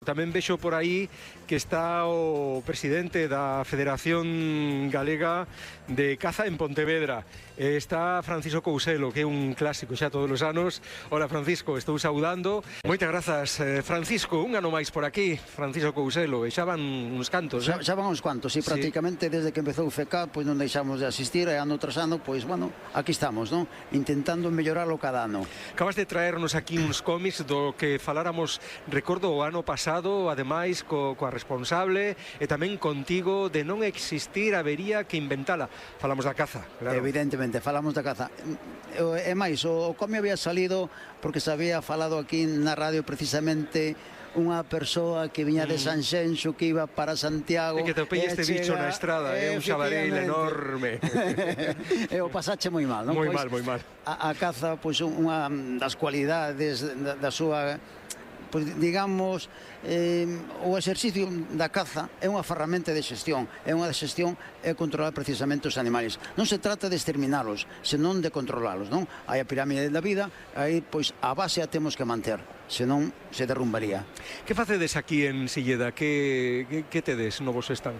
Tamén vexo por aí que está o presidente da Federación Galega de Caza en Pontevedra. Está Francisco Couselo, que é un clásico xa todos os anos. Hola, Francisco, estou saudando. Moitas grazas, Francisco. Un ano máis por aquí, Francisco Couselo. E xa van uns cantos, Xa van uns cuantos, e prácticamente desde que empezou o FECA, pois non deixamos de asistir, e ano tras ano, pois, bueno, aquí estamos, non? Intentando melloralo cada ano. Acabas de traernos aquí uns cómics do que faláramos, recordo, o ano pasado, ademais, coa responsable, e tamén contigo, de non existir, habería que inventala. Falamos da caza, claro. Evidentemente, falamos da caza. E máis, o cómic había salido porque se había falado aquí na radio precisamente unha persoa que viña de Sanxenxo, que iba para Santiago, e que topei este bicho na estrada, un xabaril enorme. E o pasache moi mal, non? Moi mal, moi mal. A caza, pois, unha das cualidades da súa, pois, digamos, o exercicio da caza é unha ferramenta de xestión, é unha xestión é controlar precisamente os animais. Non se trata de exterminalos, senón de controlalos, non? Hai a pirámide da vida, aí, pois, a base a temos que manter, senón se derrumbaría. Que facedes aquí en Silleda? Que tedes novos están?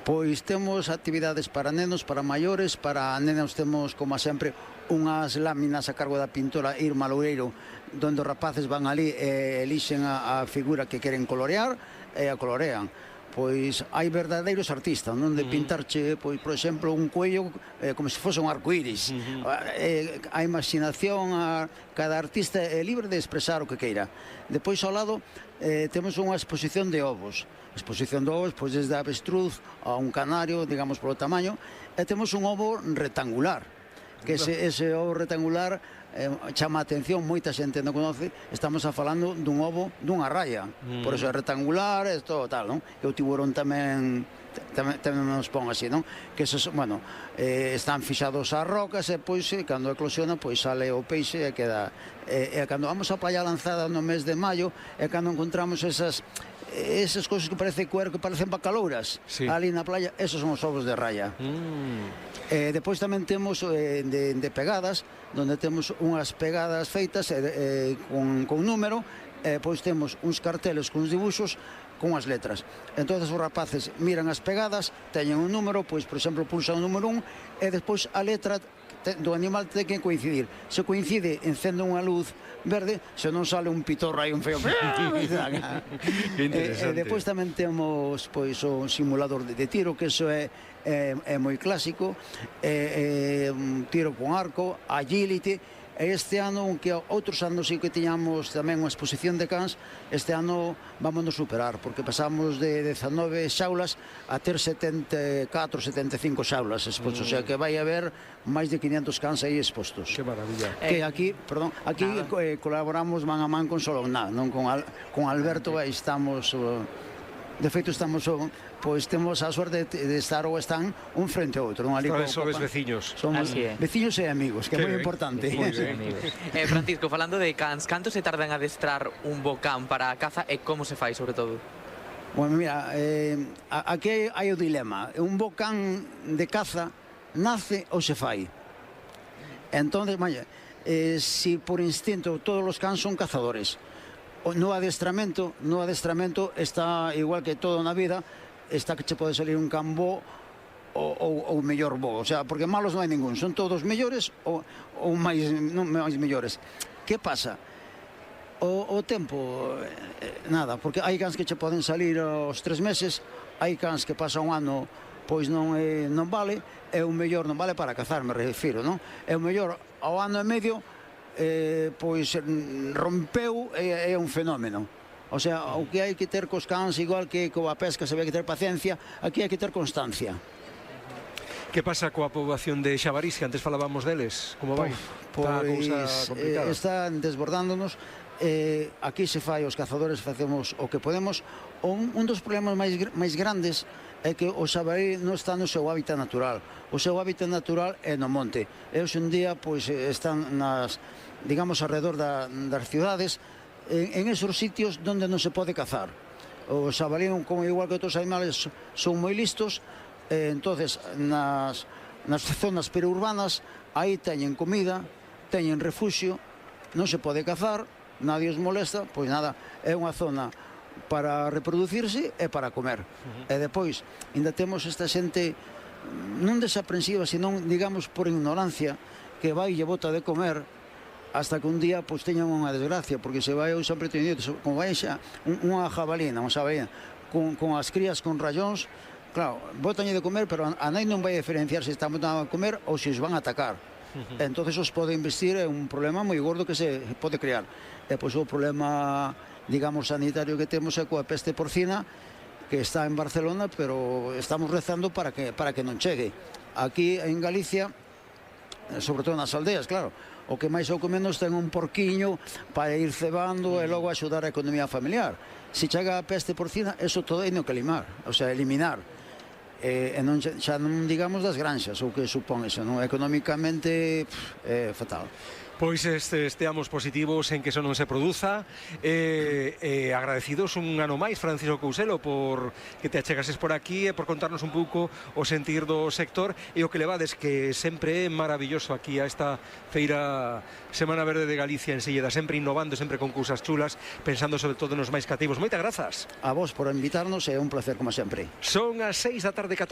Pois temos actividades para nenos, para maiores, para nenos temos, como sempre, unhas láminas a cargo da pintora Irma Loureiro, donde os rapaces van ali e elixen a figura que queren colorear e a colorean. Pois hai verdadeiros artistas, non? De pintarche, pois, por exemplo, un cuello como se fose un arcoíris. A imaginación, cada artista é libre de expresar o que queira. Depois, ao lado, temos unha exposición de ovos. Exposición de ovos, pois, desde a avestruz a un canario, digamos, polo tamaño, e temos un ovo rectangular, que ese ovo rectangular chama a atención, moita xente non conoce. Estamos falando dun ovo dunha raya, por eso é rectangular, é todo tal, non? E o tiburón tamén nos pon así, non? Que esos, bueno, están fixados ás rocas, e pois, cando eclosiona, pois sale o peixe e queda. E cando vamos á playa lanzada no mes de maio, é cando encontramos esas cousas que parece cuero, que parecen bacalouras, ali na playa, esos son os ovos de raya. Depois tamén temos de pegadas, donde temos unhas pegadas feitas con número, pois temos uns carteles con uns dibuxos con as letras. Entón os rapaces miran as pegadas, teñen un número, pois, por exemplo, pulsan o número 1, e despois a letra do animal ten que coincidir. Se coincide, encende unha luz verde, se non sale un pitorro aí, un feo. Que interesante. Depois tamén temos, pois, o simulador de tiro, que iso é moi clásico, un tiro con arco, agility. E este ano, que outros anos sí que tiñamos tamén unha exposición de cans, este ano vámonos superar, porque pasamos de 19 xaulas a ter 74, 75 xaulas expostos, o sea que vai haber máis de 500 cans aí expostos. Que maravilla. Que aquí colaboramos man a man con Solomná, non con Alberto, aí estamos, de feito estamos, pois temos a sorte de estar ou están un frente ao outro. Sodes veciños. Somos veciños e amigos, que é moi importante. Francisco, falando de cans, canto se tarda en adestrar un bo can para a caza e como se fai, sobre todo? Bueno, mira, aquí hai o dilema. Un bo can de caza nace ou se fai. Entón, si por instinto todos os cans son cazadores, no adestramento está igual que todo na vida, está que che pode salir un can bo ou mellor bo, o sea, porque malos non hai ningún, son todos mellores ou máis mellores. Que pasa? O tempo, nada, porque hai cans que che poden salir aos 3 meses, hai cans que pasa un ano, pois non vale, e o mellor non vale para cazar, me refiro, non? E o mellor ao ano e medio, pois rompeu e é un fenómeno. O sea, o que hai que ter cos cans, igual que coa pesca se ve que ter paciencia, aquí hai que ter constancia. Que pasa coa poboación de xabarís, que antes falábamos deles? Como vai? Pois están desbordándonos. Aquí se fai, os cazadores facemos o que podemos. Un dos problemas máis grandes é que o xabarí non está no seu hábitat natural. O seu hábitat natural é no monte. E hoxe en día, pois, están digamos, alrededor das cidades, en esos sitios onde non se pode cazar. O xabalí, como igual que outros animales, son moi listos, entonces nas zonas periurbanas aí teñen comida, teñen refuxio, non se pode cazar, nadie os molesta, pois nada, é unha zona para reproducirse e para comer. E depois, ainda temos esta xente non desaprensiva, senón, digamos, por ignorancia, que vai e bota de comer hasta que un día pois teñan unha desgracia, porque se vai, eu sempre teño dito, como vai xa unha jabalina con as crías con rayóns, claro, botañe de comer, pero a nai non vai diferenciar se están botando a comer ou se os van a atacar. Entonces os pode investir en un problema moi gordo que se pode crear. E pois o problema, digamos, sanitario que temos é coa peste porcina, que está en Barcelona, pero estamos rezando para que non chegue. Aquí en Galicia, sobre todo nas aldeas, claro, o que máis ou que menos ten un porquiño para ir cebando e logo axudar a economía familiar. Se chega a peste porcina, eso todo hai no que limar, o sea, eliminar. E non, xa non digamos das granxas, o que supón eso, non? Económicamente é fatal. Pois esteamos positivos en que eso non se produza, agradecidos un ano máis, Francisco Couselo, por que te achegases por aquí e por contarnos un pouco o sentir do sector e o que levades, que sempre é maravilloso aquí a esta feira Semana Verde de Galicia en Silleda, sempre innovando, sempre con cousas chulas, pensando sobre todo nos máis cativos. Moitas grazas. A vos por invitarnos, é un placer como sempre. Son as 6 da tarde, 14.